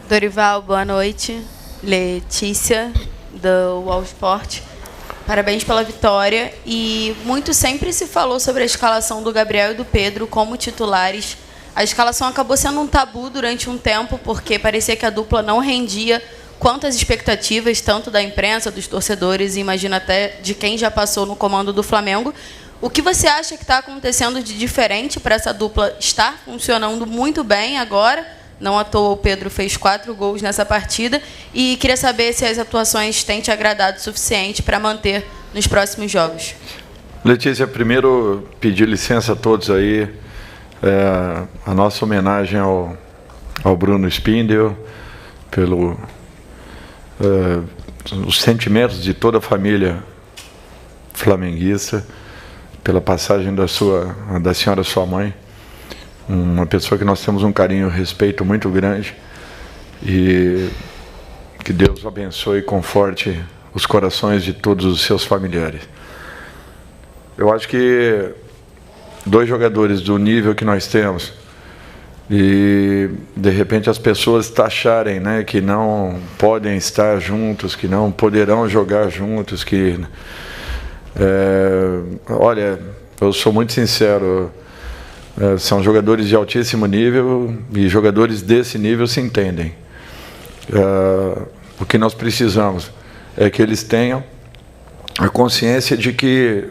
Dorival, boa noite. Letícia, do UOL Sport. Parabéns pela vitória. E muito sempre se falou sobre a escalação do Gabriel e do Pedro como titulares. A escalação acabou sendo um tabu durante um tempo, porque parecia que a dupla não rendia quanto às expectativas, tanto da imprensa, dos torcedores, e imagino até de quem já passou no comando do Flamengo. O que você acha que está acontecendo de diferente para essa dupla estar funcionando muito bem agora? Não à toa o Pedro fez 4 gols nessa partida. E queria saber se as atuações têm te agradado o suficiente para manter nos próximos jogos. Letícia, primeiro pedir licença a todos aí. A nossa homenagem ao Bruno Spindel, pelo os sentimentos de toda a família flamenguista, pela passagem da senhora sua mãe. Uma pessoa que nós temos um carinho e respeito muito grande, e que Deus abençoe e conforte os corações de todos os seus familiares. Eu acho que 2 jogadores do nível que nós temos, e de repente as pessoas taxarem, né, que não podem estar juntos, que não poderão jogar juntos, que olha, eu sou muito sincero. São jogadores de altíssimo nível, e jogadores desse nível se entendem. O que nós precisamos é que eles tenham a consciência de que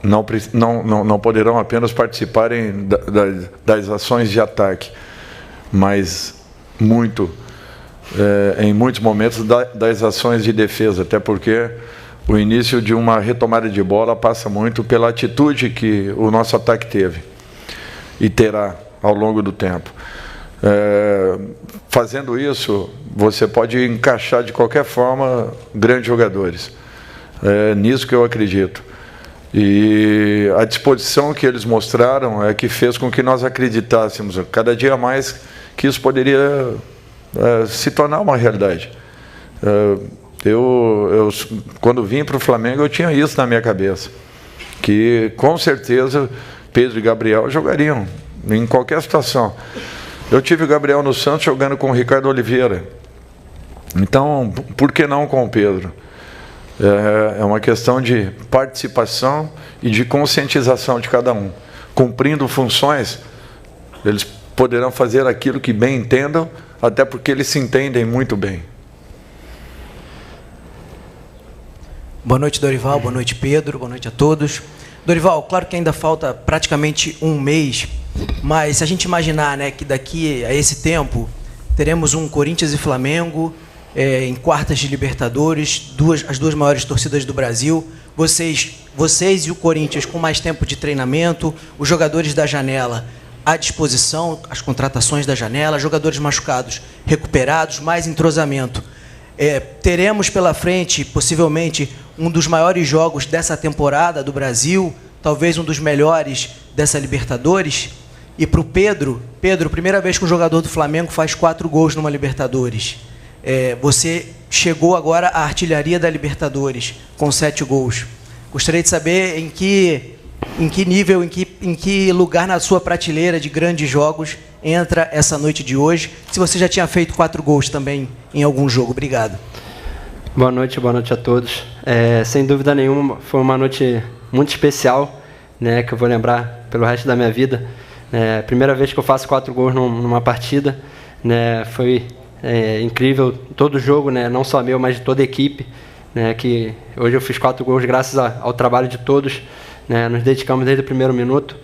não poderão apenas participarem das ações de ataque, mas em muitos momentos das ações de defesa, até porque o início de uma retomada de bola passa muito pela atitude que o nosso ataque teve e terá ao longo do tempo. Fazendo isso, você pode encaixar de qualquer forma grandes jogadores. É nisso que eu acredito. E a disposição que eles mostraram é que fez com que nós acreditássemos cada dia mais que isso poderia se tornar uma realidade. Eu quando vim para o Flamengo, eu tinha isso na minha cabeça, que com certeza Pedro e Gabriel jogariam em qualquer situação. Eu tive o Gabriel no Santos jogando com o Ricardo Oliveira. Então, por que não com o Pedro? É uma questão de participação e de conscientização de cada um. Cumprindo funções, eles poderão fazer aquilo que bem entendam, até porque eles se entendem muito bem. Boa noite, Dorival. Boa noite, Pedro. Boa noite a todos. Dorival, claro que ainda falta praticamente um mês, mas se a gente imaginar, né, que daqui a esse tempo teremos um Corinthians e Flamengo em quartas de Libertadores, as 2 maiores torcidas do Brasil, vocês e o Corinthians com mais tempo de treinamento, os jogadores da janela à disposição, as contratações da janela, jogadores machucados recuperados, mais entrosamento. Teremos pela frente, possivelmente, um dos maiores jogos dessa temporada do Brasil, talvez um dos melhores dessa Libertadores. E para o Pedro, primeira vez que um jogador do Flamengo faz 4 gols numa Libertadores. Você chegou agora à artilharia da Libertadores, com 7 gols. Gostaria de saber em que nível, em que lugar na sua prateleira de grandes jogos entra essa noite de hoje, se você já tinha feito 4 gols também em algum jogo. Obrigado. Boa noite a todos. Sem dúvida nenhuma, foi uma noite muito especial, né, que eu vou lembrar pelo resto da minha vida. Primeira vez que eu faço 4 gols numa partida, né, foi incrível. Todo jogo, né, não só meu, mas de toda a equipe, né, que hoje eu fiz 4 gols graças ao trabalho de todos, né, nos dedicamos desde o primeiro minuto.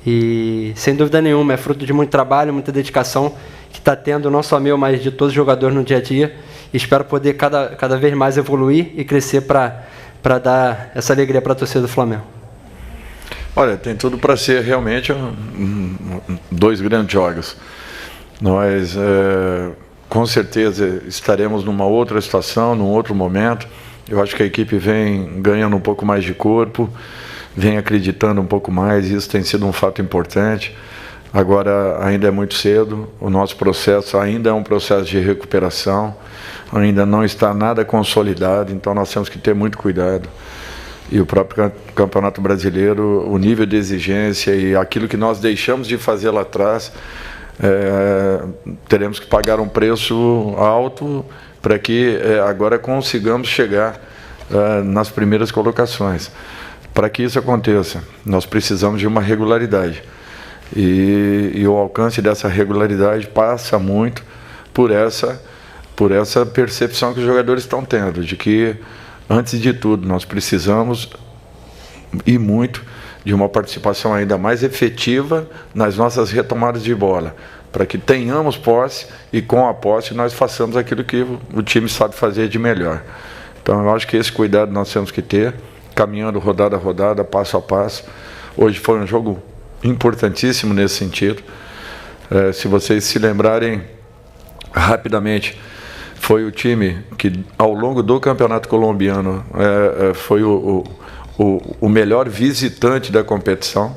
E, sem dúvida nenhuma, é fruto de muito trabalho, muita dedicação que está tendo, não só meu, mas de todos os jogadores no dia a dia. E espero poder cada vez mais evoluir e crescer para dar essa alegria para a torcida do Flamengo. Olha, tem tudo para ser realmente dois grandes jogos. Nós, com certeza, estaremos numa outra situação, num outro momento. Eu acho que a equipe vem ganhando um pouco mais de corpo, vem acreditando um pouco mais, e isso tem sido um fato importante. Agora, ainda é muito cedo, o nosso processo ainda é um processo de recuperação, ainda não está nada consolidado, então nós temos que ter muito cuidado. E o próprio Campeonato Brasileiro, o nível de exigência e aquilo que nós deixamos de fazer lá atrás, teremos que pagar um preço alto para que agora consigamos chegar nas primeiras colocações. Para que isso aconteça, nós precisamos de uma regularidade. E o alcance dessa regularidade passa muito por essa percepção que os jogadores estão tendo, de que, antes de tudo, nós precisamos, e muito, de uma participação ainda mais efetiva nas nossas retomadas de bola, para que tenhamos posse e, com a posse, nós façamos aquilo que o time sabe fazer de melhor. Então, eu acho que esse cuidado nós temos que ter, caminhando rodada a rodada, passo a passo. Hoje foi um jogo importantíssimo nesse sentido. Se vocês se lembrarem rapidamente, foi o time que, ao longo do Campeonato Colombiano, foi o melhor visitante da competição.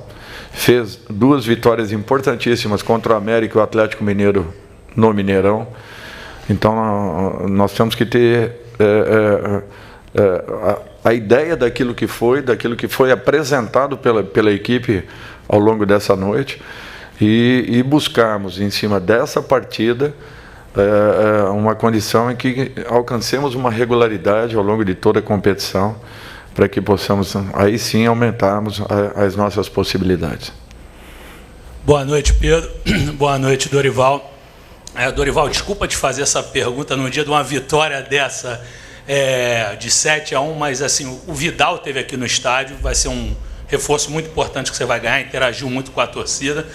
Fez 2 vitórias importantíssimas contra o América e o Atlético Mineiro no Mineirão. Então, nós temos que ter a ideia daquilo que foi apresentado pela equipe ao longo dessa noite e buscarmos, em cima dessa partida, uma condição em que alcancemos uma regularidade ao longo de toda a competição, para que possamos, aí sim, aumentarmos as nossas possibilidades. Boa noite, Pedro. Boa noite, Dorival. Dorival, desculpa te fazer essa pergunta no dia de uma vitória dessa, de 7-1, mas assim, o Vidal esteve aqui no estádio, vai ser um reforço muito importante que você vai ganhar, interagiu muito com a torcida.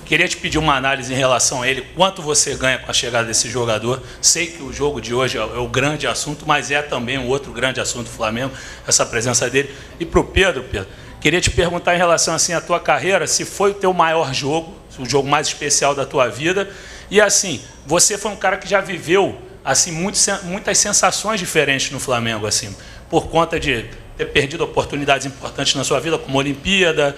Queria te pedir uma análise em relação a ele, quanto você ganha com a chegada desse jogador. Sei que o jogo de hoje é o grande assunto, mas é também um outro grande assunto do Flamengo, essa presença dele. E para o Pedro, queria te perguntar em relação assim, à tua carreira, se foi o teu maior jogo, o jogo mais especial da tua vida, e assim, você foi um cara que já viveu assim, muitas sensações diferentes no Flamengo, assim, por conta de ter perdido oportunidades importantes na sua vida, como a Olimpíada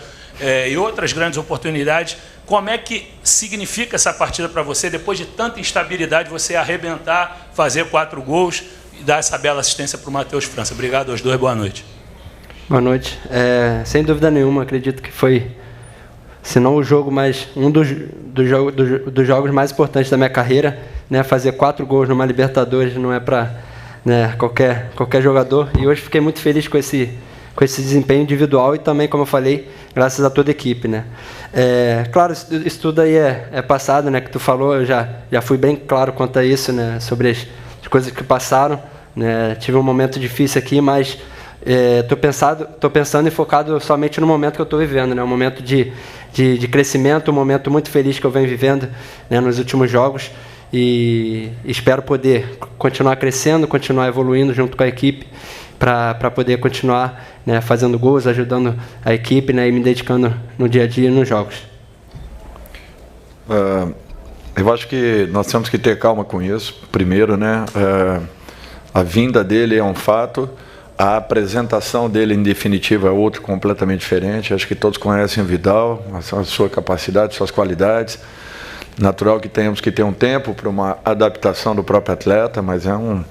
e outras grandes oportunidades. Como é que significa essa partida para você, depois de tanta instabilidade, você arrebentar, fazer 4 gols e dar essa bela assistência para o Matheus França? Obrigado aos dois, boa noite. Boa noite. Sem dúvida nenhuma, acredito que foi, se não o jogo, mas um dos jogos mais importantes da minha carreira, né? Fazer 4 gols numa Libertadores não é para, né, qualquer jogador, e hoje fiquei muito feliz com esse desempenho individual e também, como eu falei, graças a toda a equipe, né? Claro, isso tudo aí é passado, né, que tu falou, eu já fui bem claro quanto a isso, né, sobre as coisas que passaram, né? Tive um momento difícil aqui, mas tô pensando e focado somente no momento que eu estou vivendo, né? Um momento de crescimento, um momento muito feliz que eu venho vivendo, né, nos últimos jogos, e espero poder continuar crescendo, continuar evoluindo junto com a equipe, para poder continuar, né, fazendo gols, ajudando a equipe, né, e me dedicando no dia a dia nos jogos. Eu acho que nós temos que ter calma com isso. Primeiro, né, a vinda dele é um fato, a apresentação dele em definitivo é outro completamente diferente. Acho que todos conhecem o Vidal, a sua capacidade, suas qualidades. Natural que tenhamos que ter um tempo para uma adaptação do próprio atleta, mas é um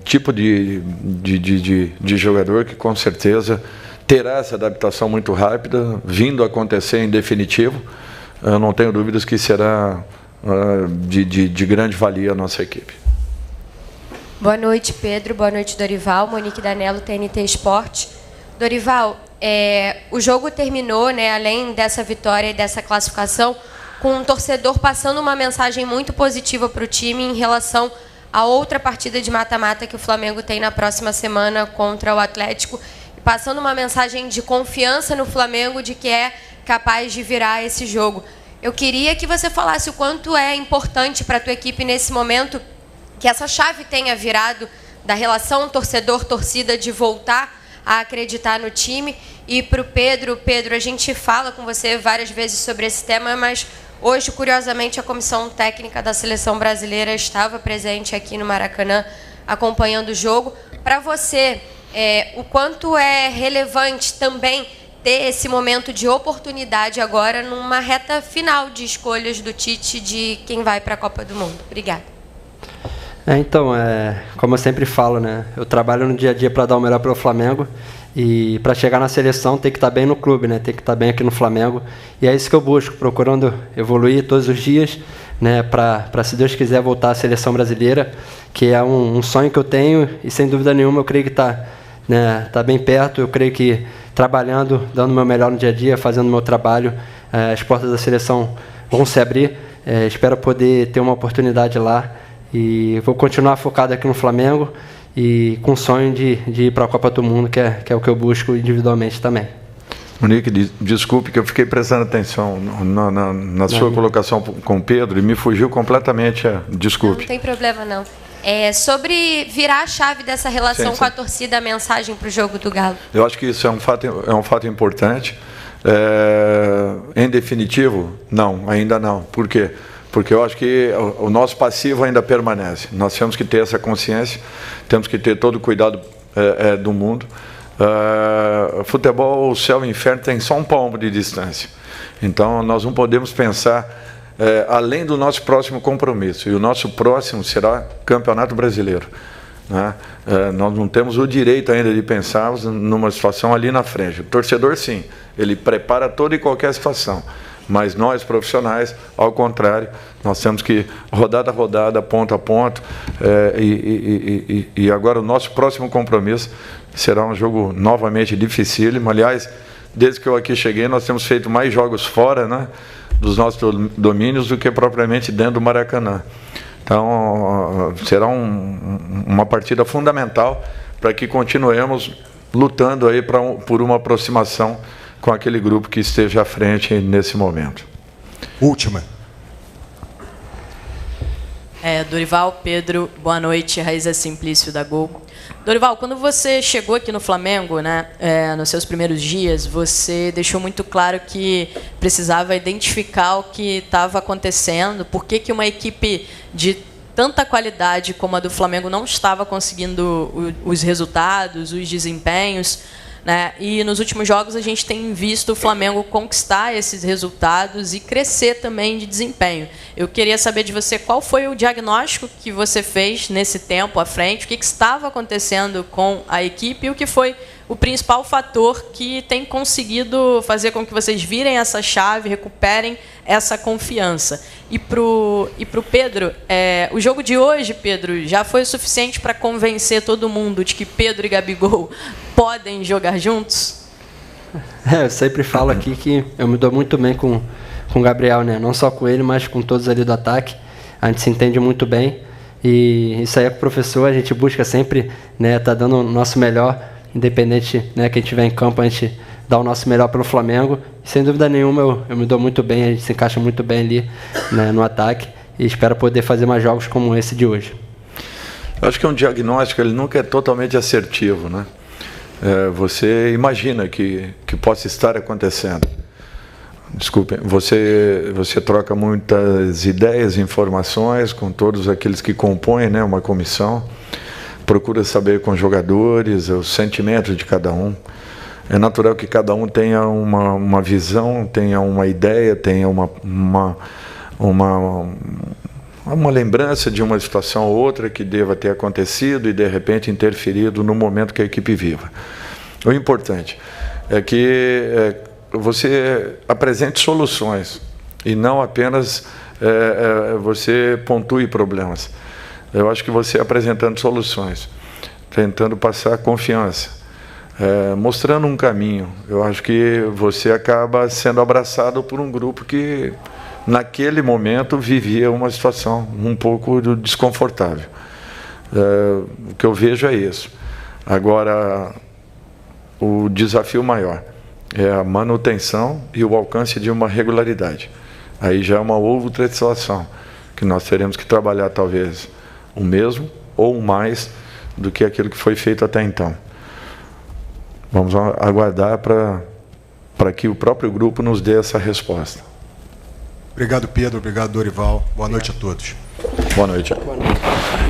tipo de jogador que com certeza terá essa adaptação muito rápida, vindo a acontecer em definitivo. Eu não tenho dúvidas que será de grande valia a nossa equipe. Boa noite, Pedro. Boa noite, Dorival. Monique Danello, TNT Esporte. Dorival, o jogo terminou, né, além dessa vitória e dessa classificação, com um torcedor passando uma mensagem muito positiva para o time em relação a outra partida de mata-mata que o Flamengo tem na próxima semana contra o Atlético, passando uma mensagem de confiança no Flamengo de que é capaz de virar esse jogo. Eu queria que você falasse o quanto é importante para a tua equipe nesse momento que essa chave tenha virado da relação torcedor-torcida, de voltar a acreditar no time. E para o Pedro, a gente fala com você várias vezes sobre esse tema, mas hoje, curiosamente, a comissão técnica da Seleção Brasileira estava presente aqui no Maracanã, acompanhando o jogo. Para você, o quanto é relevante também ter esse momento de oportunidade agora numa reta final de escolhas do Tite de quem vai para a Copa do Mundo? Obrigada. Então, como eu sempre falo, né, eu trabalho no dia a dia para dar o melhor pelo Flamengo, e para chegar na seleção tem que estar bem no clube, né, tem que estar bem aqui no Flamengo, e é isso que eu busco, procurando evoluir todos os dias, né, para, se Deus quiser, voltar à seleção brasileira, que é um sonho que eu tenho, e sem dúvida nenhuma eu creio que está bem perto. Eu creio que trabalhando, dando o meu melhor no dia a dia, fazendo o meu trabalho, as portas da seleção vão se abrir. Espero poder ter uma oportunidade lá, e vou continuar focado aqui no Flamengo e com o sonho de ir para a Copa do Mundo, que é o que eu busco individualmente também. Monique, desculpe que eu fiquei prestando atenção na sua colocação com o Pedro e me fugiu completamente. Desculpe. Não tem problema, não. Sobre virar a chave dessa relação com a torcida, a mensagem para o jogo do Galo. Eu acho que isso é um fato importante. Em definitivo, não, ainda não. Por quê? Porque eu acho que o nosso passivo ainda permanece. Nós temos que ter essa consciência, temos que ter todo o cuidado do mundo. Futebol, o céu e o inferno tem só um palmo de distância. Então, nós não podemos pensar além do nosso próximo compromisso. E o nosso próximo será Campeonato Brasileiro, né? Nós não temos o direito ainda de pensarmos numa situação ali na frente. O torcedor, sim, ele prepara toda e qualquer situação. Mas nós, profissionais, ao contrário, nós temos que, rodada a rodada, ponto a ponto, e agora o nosso próximo compromisso será um jogo novamente dificílimo. Aliás, desde que eu aqui cheguei, nós temos feito mais jogos fora, né, dos nossos domínios do que propriamente dentro do Maracanã. Então, será uma partida fundamental para que continuemos lutando aí por uma aproximação com aquele grupo que esteja à frente nesse momento. Última. Dorival, Pedro, boa noite. Raíza Simplício da Gol. Dorival, quando você chegou aqui no Flamengo, né, nos seus primeiros dias, você deixou muito claro que precisava identificar o que estava acontecendo, por que uma equipe de tanta qualidade como a do Flamengo não estava conseguindo os resultados, os desempenhos, né? E nos últimos jogos a gente tem visto o Flamengo conquistar esses resultados e crescer também de desempenho. Eu queria saber de você qual foi o diagnóstico que você fez nesse tempo à frente, o que estava acontecendo com a equipe e o que foi o principal fator que tem conseguido fazer com que vocês virem essa chave, recuperem essa confiança. E pro Pedro, o jogo de hoje, Pedro, já foi o suficiente para convencer todo mundo de que Pedro e Gabigol podem jogar juntos? Eu sempre falo aqui que eu me dou muito bem com o Gabriel, né? Não só com ele, mas com todos ali do ataque. A gente se entende muito bem. E isso aí é com o professor, a gente busca sempre, né, tá dando o nosso melhor, independente, né, quem estiver em campo, a gente dá o nosso melhor pelo Flamengo. E, sem dúvida nenhuma, eu me dou muito bem, a gente se encaixa muito bem ali, né, no ataque, e espero poder fazer mais jogos como esse de hoje. Eu acho que um diagnóstico ele nunca é totalmente assertivo, né? Você imagina que possa estar acontecendo. Desculpe, você troca muitas ideias, informações com todos aqueles que compõem, né, uma comissão, procura saber com os jogadores os sentimentos de cada um. É natural que cada um tenha uma visão, tenha uma ideia, tenha uma lembrança de uma situação ou outra que deva ter acontecido e, de repente, interferido no momento que a equipe viva. O importante é que você apresente soluções e não apenas você pontue problemas. Eu acho que você apresentando soluções, tentando passar confiança, mostrando um caminho, eu acho que você acaba sendo abraçado por um grupo que, naquele momento, vivia uma situação um pouco desconfortável. O que eu vejo é isso. Agora, o desafio maior é a manutenção e o alcance de uma regularidade. Aí já é uma outra situação, que nós teremos que trabalhar talvez o mesmo ou mais do que aquilo que foi feito até então. Vamos aguardar para que o próprio grupo nos dê essa resposta. Obrigado, Pedro. Obrigado, Dorival. Boa noite a todos. Boa noite. Boa noite.